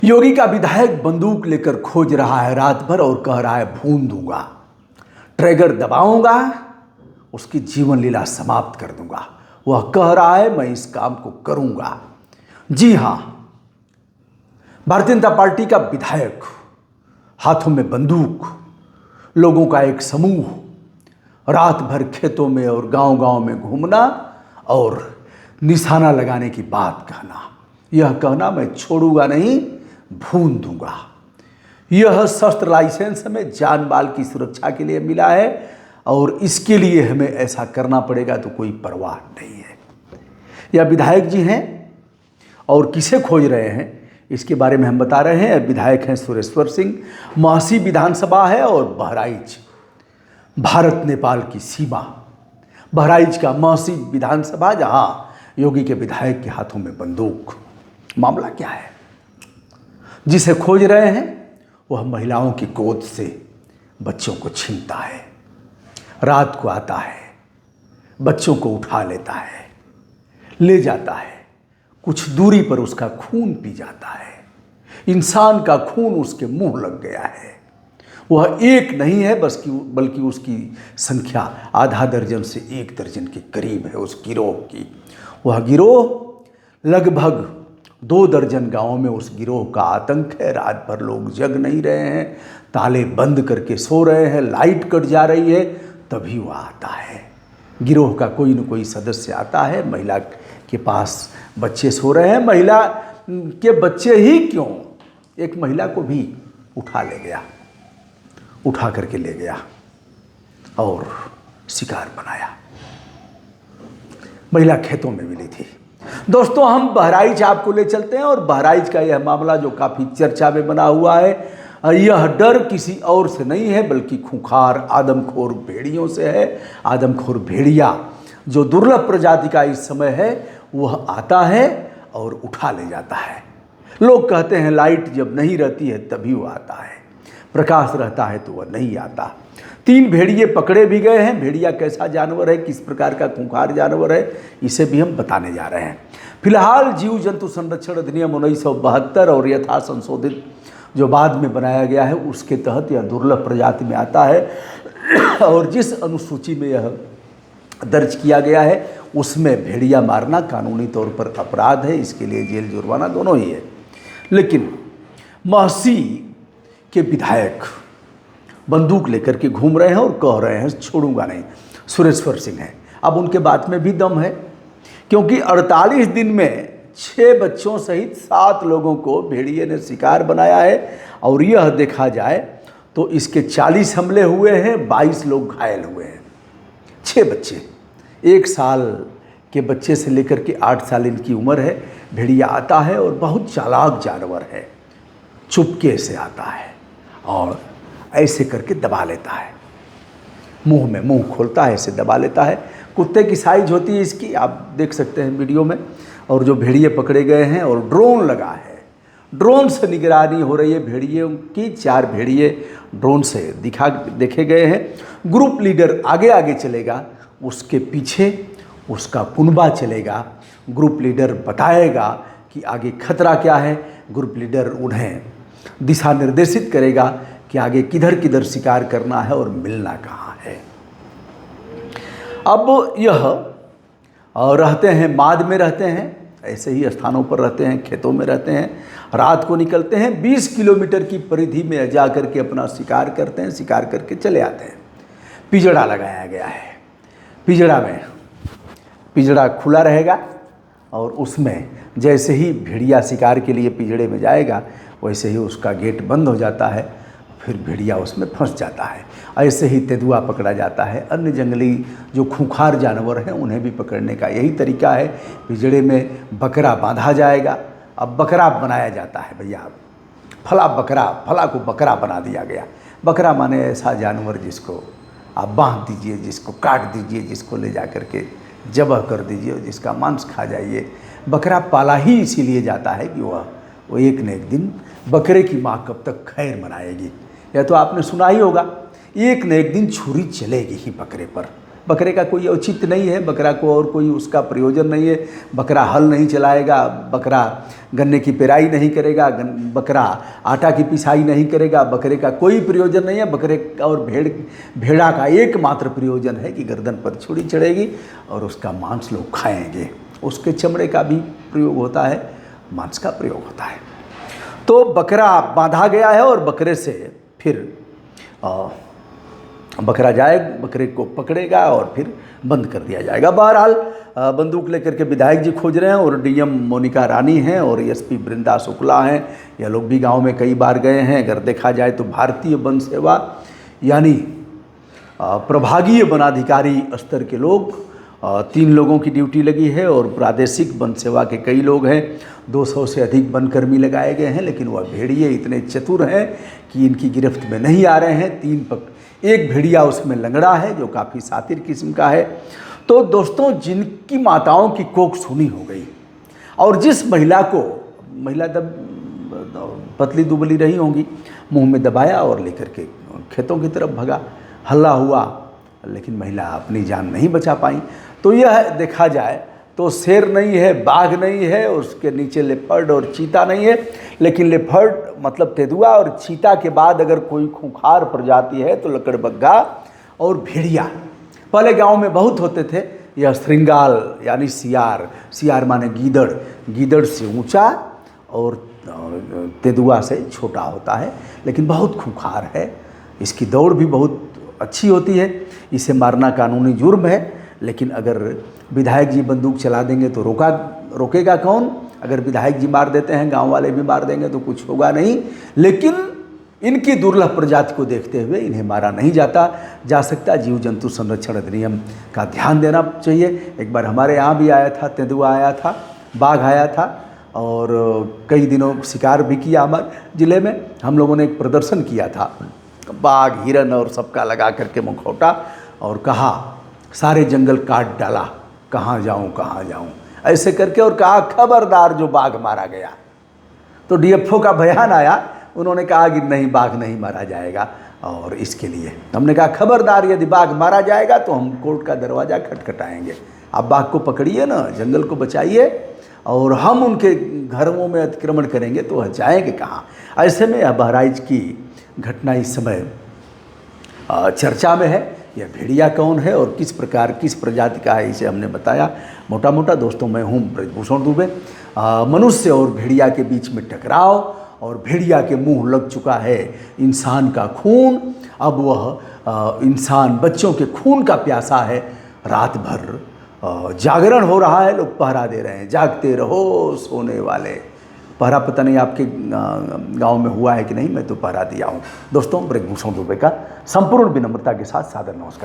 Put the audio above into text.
योगी का विधायक बंदूक लेकर खोज रहा है रात भर और कह रहा है भून दूंगा, ट्रिगर दबाऊंगा, उसकी जीवन लीला समाप्त कर दूंगा। वह कह रहा है मैं इस काम को करूंगा। जी हां, भारतीय जनता पार्टी का विधायक, हाथों में बंदूक, लोगों का एक समूह रात भर खेतों में और गांव-गांव में घूमना और निशाना लगाने की बात कहना, यह कहना मैं छोड़ूंगा नहीं, भून दूंगा। यह शस्त्र लाइसेंस हमें जान माल की सुरक्षा के लिए मिला है और इसके लिए हमें ऐसा करना पड़ेगा तो कोई परवाह नहीं है। यह विधायक जी हैं और किसे खोज रहे हैं इसके बारे में हम बता रहे हैं। विधायक हैं सुरेश्वर सिंह। महासी विधानसभा है और बहराइच, भारत नेपाल की सीमा, बहराइच का महासी विधानसभा, जहां योगी के विधायक के हाथों में बंदूक। मामला क्या है? जिसे खोज रहे हैं वह महिलाओं की गोद से बच्चों को छीनता है, रात को आता है, बच्चों को उठा लेता है, ले जाता है, कुछ दूरी पर उसका खून पी जाता है। इंसान का खून उसके मुंह लग गया है। वह एक नहीं है बल्कि उसकी संख्या आधा दर्जन से 1 दर्जन के करीब है उस गिरोह की। वह गिरोह लगभग 2 दर्जन गांवों में उस गिरोह का आतंक है। रात भर लोग जग नहीं रहे हैं, ताले बंद करके सो रहे हैं, लाइट कट जा रही है, तभी वह आता है। गिरोह का कोई न कोई सदस्य आता है। महिला के पास बच्चे सो रहे हैं, महिला के बच्चे ही क्यों, एक महिला को भी उठा ले गया, उठा करके ले गया और शिकार बनाया। महिला खेतों में मिली थी। दोस्तों, हम बहराइच आपको ले चलते हैं और बहराइच का यह मामला जो काफ़ी चर्चा में बना हुआ है, यह डर किसी और से नहीं है बल्कि खूंखार आदमखोर भेड़ियों से है। आदमखोर भेड़िया जो दुर्लभ प्रजाति का इस समय है, वह आता है और उठा ले जाता है। लोग कहते हैं लाइट जब नहीं रहती है तभी वह आता है, प्रकाश रहता है तो वह नहीं आता। 3 भेड़िए पकड़े भी गए हैं। भेड़िया कैसा जानवर है, किस प्रकार का खूंखार जानवर है, इसे भी हम बताने जा रहे हैं। फिलहाल जीव जंतु संरक्षण अधिनियम 1972 और यथा संशोधित जो बाद में बनाया गया है उसके तहत यह दुर्लभ प्रजाति में आता है और जिस अनुसूची में यह दर्ज किया गया है उसमें भेड़िया मारना कानूनी तौर पर अपराध है। इसके लिए जेल जुर्माना दोनों ही है। लेकिन महासी के विधायक बंदूक लेकर के घूम रहे हैं और कह रहे हैं छोड़ूंगा नहीं। सुरेश्वर सिंह हैं। अब उनके बात में भी दम है, क्योंकि 48 दिन में 6 बच्चों सहित 7 लोगों को भेड़िए ने शिकार बनाया है और यह देखा जाए तो इसके 40 हमले हुए हैं, 22 लोग घायल हुए हैं। 6 बच्चे, 1 साल के बच्चे से लेकर के 8 साल इनकी उम्र है। भेड़िया आता है और बहुत चालाक जानवर है, चुपके से आता है और ऐसे करके दबा लेता है, मुंह में मुंह खोलता है, ऐसे दबा लेता है। कुत्ते की साइज होती है इसकी, आप देख सकते हैं वीडियो में। और जो भेड़िए पकड़े गए हैं और ड्रोन लगा है, ड्रोन से निगरानी हो रही है भेड़ियों की। 4 भेड़िए ड्रोन से देखे गए हैं। ग्रुप लीडर आगे आगे चलेगा, उसके पीछे उसका कुनबा चलेगा। ग्रुप लीडर बताएगा कि आगे खतरा क्या है। ग्रुप लीडर उन्हें दिशा निर्देशित करेगा कि आगे किधर किधर शिकार करना है और मिलना कहाँ है। अब यह रहते हैं माद में, रहते हैं ऐसे ही स्थानों पर रहते हैं, खेतों में रहते हैं। रात को निकलते हैं, 20 किलोमीटर की परिधि में जा करके अपना शिकार करते हैं, शिकार करके चले आते हैं। पिंजड़ा लगाया गया है। पिंजड़ा खुला रहेगा और उसमें जैसे ही भेड़िया शिकार के लिए पिंजड़े में जाएगा वैसे ही उसका गेट बंद हो जाता है, फिर भेड़िया उसमें फंस जाता है। ऐसे ही तेंदुआ पकड़ा जाता है। अन्य जंगली जो खूंखार जानवर हैं उन्हें भी पकड़ने का यही तरीका है। पिंजड़े में बकरा बांधा जाएगा। अब बकरा बनाया जाता है, भैया फला को बकरा बना दिया गया। बकरा माने ऐसा जानवर जिसको आप बांध दीजिए, जिसको काट दीजिए, जिसको ले जा कर के ज़बह कर दीजिए, जिसका मांस खा जाइए। बकरा पाला ही इसीलिए जाता है कि वो एक न एक दिन बकरे की माँ कब तक खैर मनाएगी। या तो आपने सुना ही होगा, एक न एक दिन छुरी चलेगी ही बकरे पर। बकरे का कोई औचित्य नहीं है, बकरा को और कोई उसका प्रयोजन नहीं है। बकरा हल नहीं चलाएगा, बकरा गन्ने की पेराई नहीं करेगा, बकरा आटा की पिसाई नहीं करेगा, बकरे का कोई प्रयोजन नहीं है। बकरे और भेड़ा का एकमात्र प्रयोजन है कि गर्दन पर छुरी चढ़ेगी और उसका मांस लोग खाएंगे। उसके चमड़े का भी प्रयोग होता है, मांस का प्रयोग होता है। तो बकरा बांधा गया है और बकरे से फिर बकरा जाए, बकरे को पकड़ेगा और फिर बंद कर दिया जाएगा। बहरहाल बंदूक लेकर के विधायक जी खोज रहे हैं और डीएम मोनिका रानी हैं और एसपी बृंदा शुक्ला हैं। यह लोग भी गांव में कई बार गए हैं। अगर देखा जाए तो भारतीय वन सेवा यानी प्रभागीय वनाधिकारी स्तर के लोग 3 लोगों की ड्यूटी लगी है और प्रादेशिक वन सेवा के कई लोग हैं। 200 से अधिक वनकर्मी लगाए गए हैं, लेकिन वह भेड़िए इतने चतुर हैं कि इनकी गिरफ्त में नहीं आ रहे हैं। एक भेड़िया उसमें लंगड़ा है जो काफ़ी सातिर किस्म का है। तो दोस्तों, जिनकी माताओं की कोख सूनी हो गई और जिस महिला तब पतली दुबली रही होंगी, मुंह में दबाया और लेकर के खेतों की तरफ भगा। हल्ला हुआ लेकिन महिला अपनी जान नहीं बचा पाई। तो यह देखा जाए तो शेर नहीं है, बाघ नहीं है, उसके नीचे लेपर्ड और चीता नहीं है, लेकिन लेपर्ड मतलब तेंदुआ और चीता के बाद अगर कोई खूंखार प्रजाति है तो लकड़बग्घा और भेड़िया। पहले गांव में बहुत होते थे। यह श्रृंगाल यानी सियार माने गीदड़ से ऊंचा और तेंदुआ से छोटा होता है, लेकिन बहुत खूंखार है। इसकी दौड़ भी बहुत अच्छी होती है। इसे मारना कानूनी जुर्म है, लेकिन अगर विधायक जी बंदूक चला देंगे तो रोकेगा कौन? अगर विधायक जी मार देते हैं, गांव वाले भी मार देंगे तो कुछ होगा नहीं। लेकिन इनकी दुर्लभ प्रजाति को देखते हुए इन्हें मारा नहीं जा सकता। जीव जंतु संरक्षण अधिनियम का ध्यान देना चाहिए। एक बार हमारे यहाँ भी आया था, तेंदुआ आया था, बाघ आया था और कई दिनों शिकार भी किया। हमारे ज़िले में हम लोगों ने एक प्रदर्शन किया था, बाघ हिरन और सबका लगा करके मुखौटा, और कहा सारे जंगल काट डाला, कहाँ जाऊँ ऐसे करके, और कहा खबरदार जो बाघ मारा गया। तो डीएफओ का बयान आया, उन्होंने कहा कि नहीं, बाघ नहीं मारा जाएगा। और इसके लिए हमने कहा खबरदार, यदि बाघ मारा जाएगा तो हम कोर्ट का दरवाज़ा खटखटाएंगे। आप बाघ को पकड़िए ना, जंगल को बचाइए, और हम उनके घरों में अतिक्रमण करेंगे तो वह जाएंगे कहाँ। ऐसे में यह बहराइच की घटना इस समय चर्चा में है। यह भेड़िया कौन है और किस प्रजाति का है, इसे हमने बताया मोटा मोटा। दोस्तों, मैं हूँ ब्रजभूषण दुबे। मनुष्य और भेड़िया के बीच में टकराव, और भेड़िया के मुंह लग चुका है इंसान का खून। अब वह इंसान बच्चों के खून का प्यासा है। रात भर जागरण हो रहा है, लोग पहरा दे रहे हैं, जागते रहो सोने वाले। पहरा पता नहीं आपके गांव में हुआ है कि नहीं, मैं तो पहरा दिया हूं। दोस्तों, ब्रजभूषण दुबे का संपूर्ण विनम्रता के साथ सादर नमस्कार।